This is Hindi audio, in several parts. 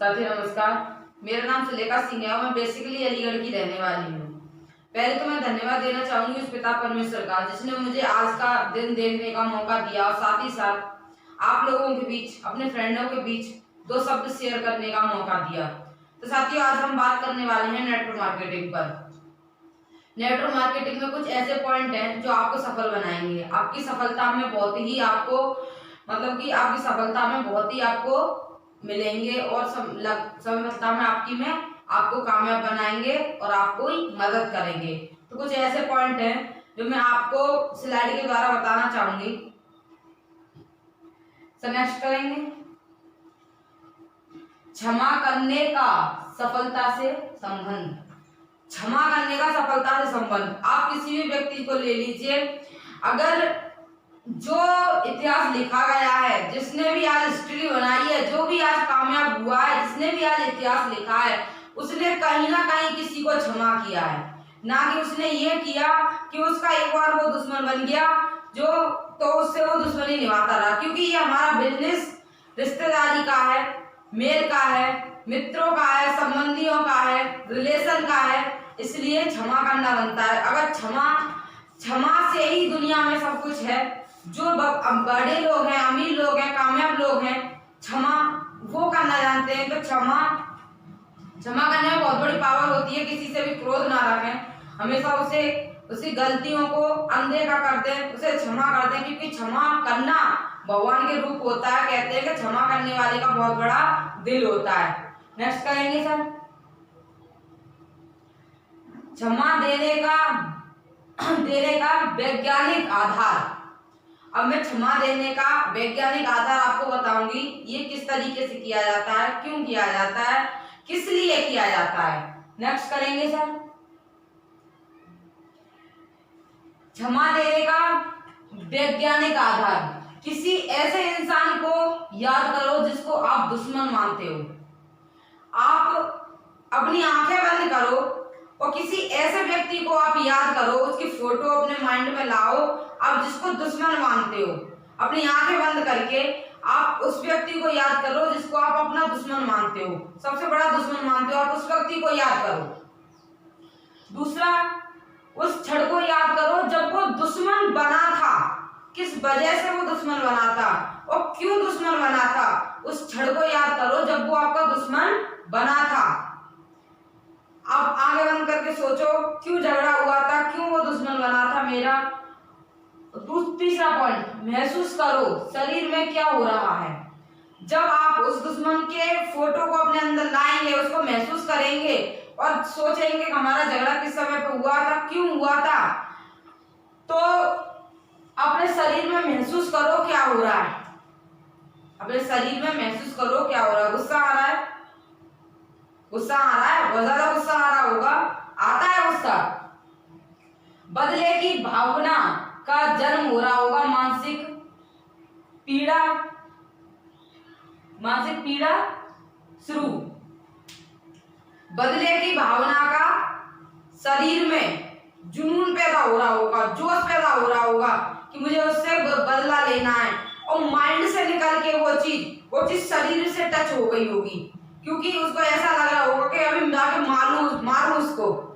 साथी नमस्कार। मेरा नाम सुलेखा सिंह है और मैं बेसिकली अलीगढ़ की रहने वाली हूँ। पहले तो मैं धन्यवाद देना चाहूंगी उस पिता परमेश्वर का जिसने मुझे आज का दिन देखने का मौका दिया और साथ ही साथ आप लोगों के बीच, अपने फ्रेंडों के बीच दो शब्द शेयर करने का मौका दिया। तो साथियों, आज हम बात करने वाले हैं नेटवर्क मार्केटिंग पर। नेटवर्क मार्केटिंग में कुछ ऐसे पॉइंट हैं जो आपको सफल बनाएंगे। आपकी सफलता में बहुत ही आपको मिलेंगे और सफलता में आपको कामयाब बनाएंगे और आपको मदद करेंगे। तो कुछ ऐसे पॉइंट हैं जो मैं आपको स्लाइड के द्वारा बताना चाहूंगी। नेक्स्ट करेंगे। क्षमा करने का सफलता से संबंध। क्षमा करने का सफलता से संबंध। आप किसी भी व्यक्ति को ले लीजिए, अगर जो इतिहास लिखा गया है, जिसने भी आज हिस्ट्री बनाई है, जो भी आज कामयाब हुआ है, जिसने भी आज इतिहास लिखा है, उसने कहीं ना कहीं किसी को क्षमा किया है। ना कि उसने ये किया कि उसका एक बार वो दुश्मन बन गया तो उससे वो दुश्मनी निभाता रहा। क्योंकि ये हमारा बिजनेस रिश्तेदारी का है, मेल का है, मित्रों का है, संबंधियों का है, रिलेशन का है, इसलिए क्षमा करना बनता है। अगर क्षमा से ही दुनिया में सब कुछ है। जो बड़े लोग हैं, अमीर लोग हैं, कामयाब लोग हैं, क्षमा वो करना जानते हैं। तो क्षमा करने में बहुत बड़ी पावर होती है। किसी से भी क्रोध ना रखें, हमेशा उसकी गलतियों को अनदेखा करते हैं, उसे क्षमा करते हैं, क्योंकि क्षमा करना भगवान के रूप होता है। कहते हैं कि क्षमा करने वाले का बहुत बड़ा दिल होता है। नेक्स्ट करेंगे सर। क्षमा देने का वैज्ञानिक आधार। अब मैं क्षमा देने का वैज्ञानिक आधार आपको बताऊंगी। ये किस तरीके से किया जाता है, क्यों किया जाता है, किस लिए किया जाता है। नेक्स्ट करेंगे सर। क्षमा देने का वैज्ञानिक आधार। किसी ऐसे इंसान को याद करो जिसको आप दुश्मन मानते हो। आप अपनी आंखें बंद करो और किसी ऐसे व्यक्ति को आप याद करो, उसकी फोटो अपने माइंड में लाओ, आप जिसको दुश्मन मानते हो। अपनी आंखें बंद करके आप उस व्यक्ति को याद करो जिसको आप अपना दुश्मन मानते हो, सबसे बड़ा दुश्मन मानते हो। आप उस व्यक्ति को याद करो। दूसरा, उस क्षण को याद करो जब वो दुश्मन बना था, किस वजह से वो दुश्मन बना था और क्यों दुश्मन बना था। उस क्षण को याद करो जब वो आपका दुश्मन बना था। आप आंखें बंद करके सोचो क्यों झगड़ा हुआ था, क्यों वो दुश्मन बना था मेरा। तीसरा पॉइंट, महसूस करो शरीर में क्या हो रहा है। जब आप उस दुश्मन के फोटो को अपने अंदर लाएंगे, उसको महसूस करेंगे और सोचेंगे कि हमारा झगड़ा किस समय पे हुआ था, क्यों हुआ था, तो अपने शरीर में महसूस करो क्या हो रहा है। अपने शरीर में महसूस करो क्या हो रहा है। गुस्सा आ रहा है, गुस्सा आ रहा है, बहुत ज्यादा गुस्सा आ रहा होगा, आता है गुस्सा। बदले की भावना का जन्म हो रहा होगा। मानसिक पीड़ा शुरू। बदले की भावना का शरीर में जुनून पैदा हो रहा होगा, जोश पैदा हो रहा होगा कि मुझे उससे बदला लेना है। और माइंड से निकल के वो चीज शरीर से टच हो गई होगी, क्योंकि उसको ऐसा लग रहा होगा कि अभी जाके मारूं उसको।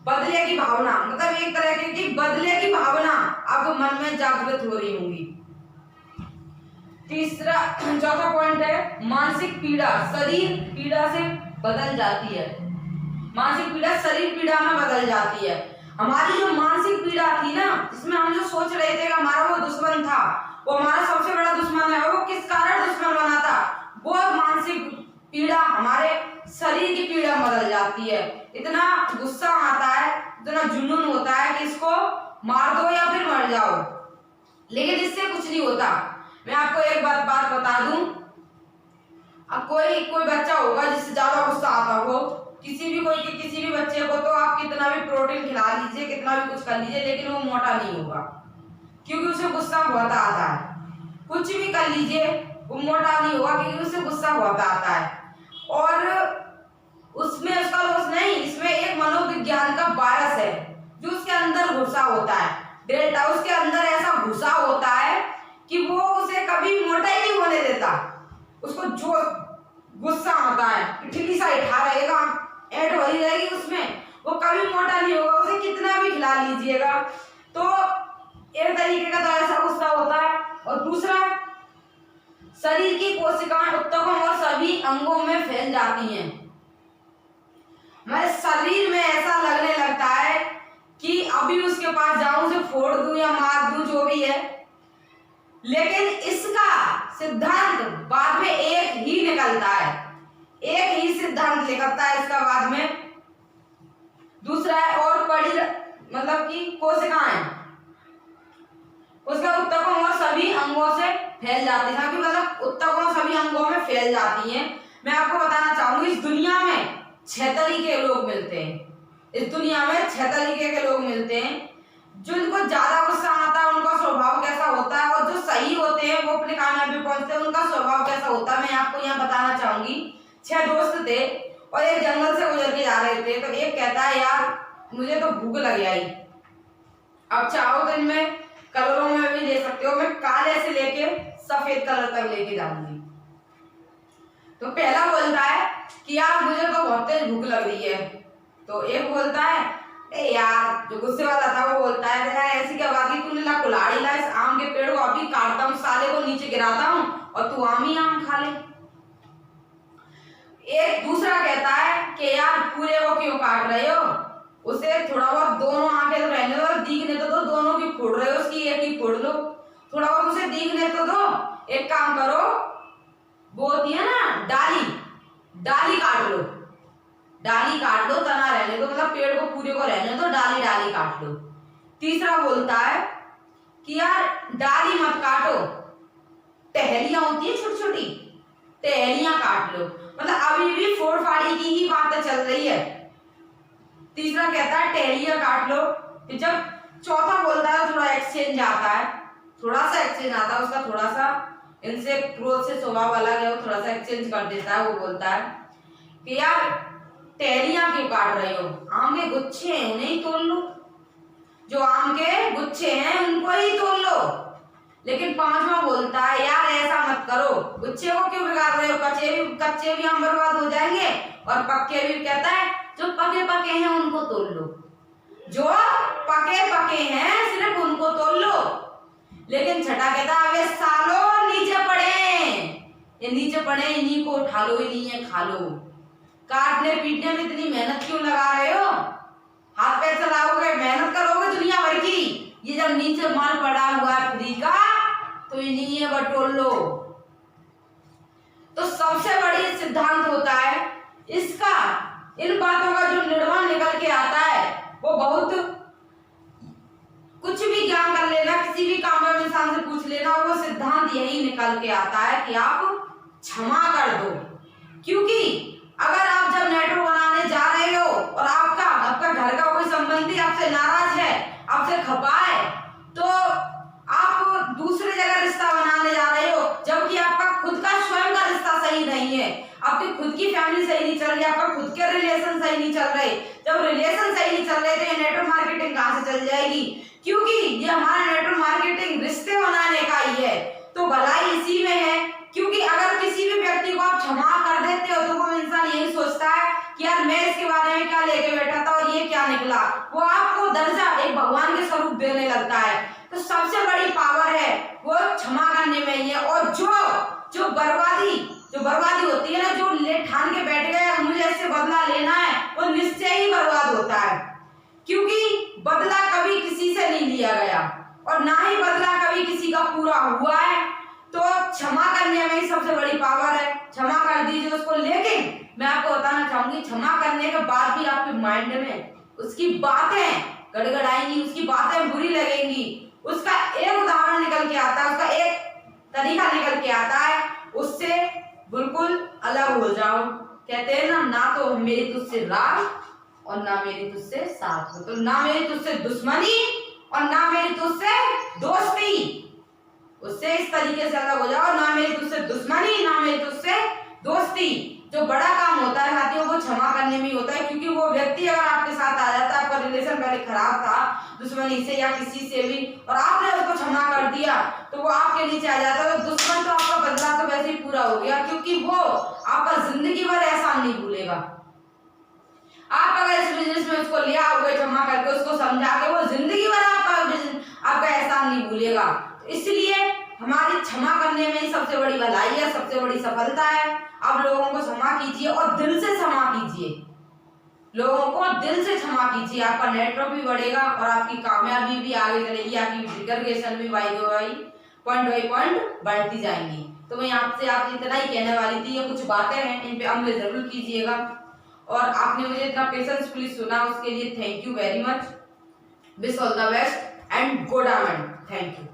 बदले की भावना मतलब एक तरह की बदले की भावना आपको मन में जागृत हो रही होंगी। चौथा पॉइंट है मानसिक पीड़ा। शरीर पीड़ा से बदल जाती है। मानसिक पीड़ा शरीर पीड़ा में बदल जाती है। हमारी जो मानसिक पीड़ा थी ना, जिसमें हम जो सोच रहे थे कि हमारा वो दुश्मन था, वो हमारा सबसे बड़ा दुश्मन है, और वो किस कारण दुश्मन बना था, वो मानसिक पीड़ा हमारे शरीर की पीड़ा में बदल जाती है। इतना गुस्सा आता है, इतना जुनून होता है कि इसको मार दो या फिर मर जाओ, लेकिन इससे कुछ नहीं होता। मैं आपको एक बात बता दूं। अब कोई बच्चा होगा जिससे ज्यादा गुस्सा आता हो, किसी भी बच्चे को तो आप कितना भी प्रोटीन खिला लीजिए, कितना भी कुछ कर लीजिए, लेकिन वो मोटा नहीं होगा, क्योंकि उसे गुस्सा बहुत आता है। कुछ भी कर लीजिए वो मोटा नहीं होगा, क्योंकि उसे गुस्सा बहुत आता है। और उसमें उसका दोष नहीं, इसमें एक मनोविज्ञान का वायरस है जो उसके अंदर घुसा होता है। डेल्टा उसके अंदर ऐसा घुसा होता है कि वो उसे कभी मोटा ही नहीं होने देता। उसको जो गुस्सा आता है, ठिल्ली सा इठा रहेगा, ऐंठ भरी रहेगी उसमें, वो कभी मोटा नहीं होगा, उसे कितना भी खिला लीजिएगा। तो एक तरीके का तो ऐसा गुस्सा होता है। और दूसरा, शरीर की कोशिकाएं ऊतकों और सभी अंगों में फैल जाती हैं। हमारे शरीर में ऐसा लगने लगता है कि अभी उसके पास जाऊं, उसे फोड़ दूं या मार दूं, जो भी है। लेकिन इसका सिद्धांत बाद में एक ही निकलता है, एक ही सिद्धांत निकलता है इसका बाद में। दूसरा है और बड़ी मतलब कि कोशिकाएं उसका ऊतकों और सभी अंगों से फैल जाती है, मतलब ऊतकों और सभी अंगों में फैल जाती हैं। मैं आपको बताना चाहूंगी, इस दुनिया में 6 तरीके के लोग मिलते हैं। इस दुनिया में 6 तरीके के लोग मिलते हैं। जिनको ज्यादा गुस्सा आता है उनका स्वभाव कैसा होता है, और जो सही होते हैं वो अपने कामयाबी पहुंचते हैं, उनका स्वभाव कैसा होता है, मैं आपको यहाँ बताना चाहूंगी। 6 दोस्त थे और एक जंगल से गुजर के जा रहे थे। तो एक कहता है, यार मुझे तो भूख लग आई, अब चाहो तो इनमें कलरों में भी ले सकते हो, मैं काले से लेके सफेद कलर तक लेके जाऊंगी। तो पहला बोलता है कि यार मुझे तो बहुत तेज भूख लग रही है। तो एक बोलता है, ए यार, जो गुस्से वाला था वो बोलता है, यार ऐसी क्या बात है, तूने ला कुल्हाड़ी ला, इस आम के पेड़ को अभी काटता हूँ, साले को नीचे गिराता हूँ और तू आम ही आम खा ले। एक दूसरा कहता है कि यार पूरे को क्यों काट रहे हो, उसे थोड़ा बहुत दोनों आंखें तो रहने दो, दिखने तो दो, दोनों की फोड़ रहे हो, उसकी एक ही फोड़ लो, थोड़ा बहुत उसे दिखने तो दो। एक काम करो, वो होती है ना डाली, डाली काट लो, डाली काट लो, तना रहने दो, मतलब पेड़ को पूरे को रहने दो, डाली डाली काट लो। तीसरा बोलता है कि यार डाली मत काटो, टहलियां होती है छोटी छोटी, टहलियां काट लो, मतलब अभी भी फोड़ फाड़ी की ही बातें चल रही है। तीसरा कहता है टहलियां काट लो। फिर जब चौथा बोलता है थोड़ा एक्सचेंज आता है, थोड़ा सा एक्सचेंज आता है उसका, थोड़ा सा इनसे क्रोध से स्वभाव अलग है, वो थोड़ा सा एक्सचेंज कर देता है। वो बोलता है कि यार टहलियां क्यों काट रहे हो, आम के गुच्छे हैं उन्हें ही तोड़ लो, जो आम के गुच्छे हैं उनको ही तोड़ लो। लेकिन पांचवा बोलता है, यार ऐसा मत करो, गुच्छे को क्यों बिगाड़ रहे हो, कच्चे भी आम बर्बाद हो जाएंगे और पक्के भी। कहता है जो पके पके हैं उनको तोड़ लो, जो पके पके हैं सिर्फ उनको तोड़ लो। लेकिन छठा कहता है, अबे सालो नीचे पड़े, ये नीचे पड़े, इन्हीं को उठा लो, इन्हीं खा लो, काटने पीटने में इतनी मेहनत क्यों लगा रहे हो, हाथ पैर चलाओगे, मेहनत करोगे दुनिया भर की, ये जब नीचे माल पड़ा हुआ है फ्री का तो इन्हीं बटोर लो। तो सबसे बड़ी सिद्धांत होता है इसका, इन बातों का जो निर्माण निकल के आता है वो बहुत, कुछ भी ज्ञान कर लेना, किसी भी कामयाब इंसान से पूछ लेना, वो सिद्धांत यही निकल के आता है कि आप क्षमा कर दो। क्योंकि अगर आप जब नेटवर्क बनाने जा रहे हो और आपका घर का कोई संबंधी आपसे नाराज है, आपसे खपा है, तो आप दूसरे जगह रिश्ता बनाने जा रहे हो, जबकि आपका खुद का स्वयं का रिश्ता सही नहीं है, आपकी खुद की फैमिली सही नहीं चल रही, आपका खुद के रिलेशन सही नहीं चल रहे। जब रिलेशन सही नहीं चल रहे तो ये नेटवर्क मार्केटिंग कहां से चल जाएगी, क्योंकि ये हमारा नेटवर्क मार्केटिंग रिश्ते बनाने का ही है। तो भलाई इसी में है, क्योंकि अगर किसी भी व्यक्ति को आप क्षमा कर देते हो तो वो इंसान यही सोचता है कि यार मैं इसके बारे में क्या लेके बैठा था और ये क्या निकला, वो आपको दर्जा एक भगवान के स्वरूप देने लगता है। तो सबसे बड़ी पावर है वो क्षमा करने में ही है। और जो बर्बादी होती है ना, जो ले ठान के बैठ गए मुझे इससे बदला लेना है, वो निश्चय ही बर्बाद होता है, क्योंकि बदला कभी किसी से नहीं लिया गया और ना ही बदला कभी किसी का पूरा हुआ है। तो क्षमा करने में ही सबसे बड़ी पावर है, क्षमा कर दीजिए उसको। लेकिन मैं आपको बताना चाहूंगी, क्षमा करने के बाद भी आपके माइंड में उसकी बातें गड़गड़ाएंगी, उसकी बातें बुरी लगेंगी। उसका एक उदाहरण निकल के आता है, उसका एक तरीका निकल के आता है, उससे बिल्कुल अलग हो जाओ। कहते हैं ना तो मेरी तुझसे राग और ना मेरी तुझसे साथ, तो ना मेरी तुझसे दुश्मनी और ना मेरी तुझसे दोस्ती, उससे इस तरीके से अलग हो जाओ, ना मेरी तुझसे दुश्मनी ना मेरी तुझसे दोस्ती। जो बड़ा काम होता है साथियों वो क्षमा करने में ही होता है, क्योंकि वो व्यक्ति अगर आपके साथ आ जाता है, आपका रिलेशन पहले खराब था, दुश्मनी से या किसी से भी, और आपने उसको क्षमा कर दिया तो वो आपके नीचे आ जाता है। तो दुश्मन तो आपका बदला तो वैसे ही पूरा हो गया, क्योंकि वो आपका जिंदगी भर एहसान नहीं भूलेगा। आप अगर इस बिजनेस में उसको ले आओगे क्षमा करके, उसको समझा के, वो जिंदगी भर आपका एहसान नहीं भूलेगा। तो इसलिए हमारी क्षमा करने में ही सबसे बड़ी भलाई है, सबसे बड़ी सफलता है। आप लोगों को क्षमा कीजिए और दिल से क्षमा कीजिए, लोगों को दिल से क्षमा कीजिए। आपका नेटवर्क भी बढ़ेगा और आपकी कामयाबी भी आगे चलेगी, आपकी रिकग्निशन भी पॉइंट बाई पॉइंट बढ़ती जाएंगी। तो मैं आपसे इतना ही कहने वाली थी। ये कुछ बातें हैं, इन पे अमल जरूर कीजिएगा। और आपने मुझे इतना पेशेंसफुली सुना, उसके लिए thank you very much. Wish all the best and good amen. Thank you.